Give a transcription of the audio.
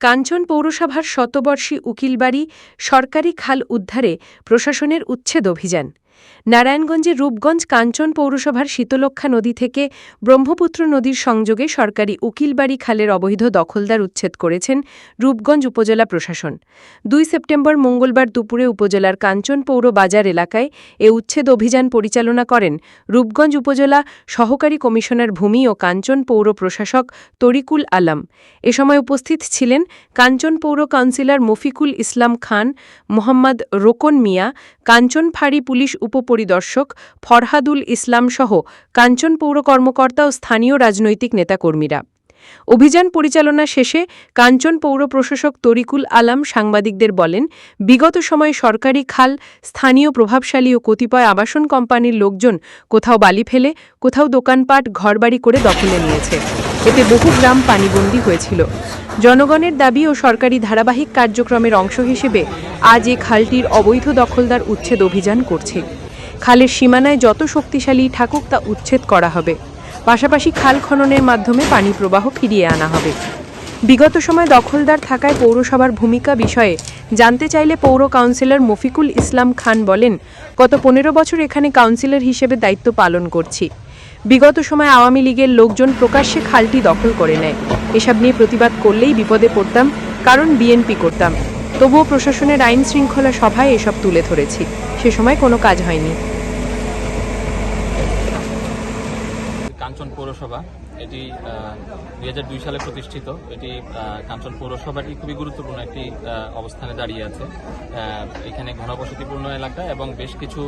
কাঞ্চন পৌরসভার শতবর্ষী উকিলবাড়ি সরকারি খাল উদ্ধারে প্রশাসনের উচ্ছেদ অভিযান। নারায়ণগঞ্জের রূপগঞ্জ কাঞ্চন পৌরসভার শীতলক্ষ্যা নদী থেকে ব্রহ্মপুত্র নদীর সংযোগে সরকারি উকিলবাড়ি খালের অবৈধ দখলদার উচ্ছেদ করেছেন রূপগঞ্জ উপজেলা প্রশাসন। ২ সেপ্টেম্বর মঙ্গলবার দুপুরে উপজেলার কাঞ্চন পৌর বাজার এলাকায় এ উচ্ছেদ অভিযান পরিচালনা করেন রূপগঞ্জ উপজেলা সহকারী কমিশনার ভূমি ও কাঞ্চন পৌর প্রশাসক তরিকুল আলম। এ সময় উপস্থিত ছিলেন কাঞ্চন পৌর কাউন্সিলর মফিকুল ইসলাম খান, মোহাম্মদ রোকন মিয়া, কাঞ্চন ফাঁড়ি পুলিশ উপপরিদর্শক ফরহাদুল ইসলাম সহ কাঞ্চন পৌর কর্মকর্তা ও স্থানীয় রাজনৈতিক নেতাকর্মীরা। অভিযান পরিচালনা শেষে কাঞ্চন পৌর প্রশাসক তরিকুল আলম সাংবাদিকদের বলেন, বিগত সময়ে সরকারি খাল স্থানীয় প্রভাবশালী ও কতিপয় আবাসন কোম্পানির লোকজন কোথাও বালি ফেলে, কোথাও দোকানপাট ঘরবাড়ি করে দখলে নিয়েছে। এতে বহু গ্রাম পানিবন্দী হয়েছিল। জনগণের দাবি ও সরকারি ধারাবাহিক কার্যক্রমের অংশ হিসেবে আজ এ খালটির অবৈধ দখলদার উচ্ছেদ অভিযান করছে। খালের সীমানায় যত শক্তিশালী থাকুক তা উচ্ছেদ করা হবে। পাশাপাশি খাল খননের মাধ্যমে পানি প্রবাহ ফিরিয়ে আনা হবে। বিগত সময় দখলদার থাকায় পৌরসভার ভূমিকা বিষয়ে জানতে চাইলে পৌর কাউন্সিলর মফিকুল ইসলাম খান বলেন, গত ১৫ বছর এখানে কাউন্সিলর হিসেবে দায়িত্ব পালন করছি। বিগত সময় আওয়ামী লীগের লোকজন প্রকাশ্যে খালটি দখল করে নেয়। এসব নিয়ে প্রতিবাদ করলেই বিপদে পড়তাম, কারণ বিএনপি করতাম। তবুও প্রশাসনের আইন শৃঙ্খলা সভায় এসব তুলে ধরেছি, সে সময় কোনো কাজ হয়নি। কাঞ্চন পৌরসভা এটি ২০০২ সালে প্রতিষ্ঠিত। এটি কাঞ্চন পৌরসভাটি খুবই গুরুত্বপূর্ণ একটি অবস্থানে দাঁড়িয়ে আছে। এখানে ঘনবসতিপূর্ণ এলাকা এবং বেশ কিছু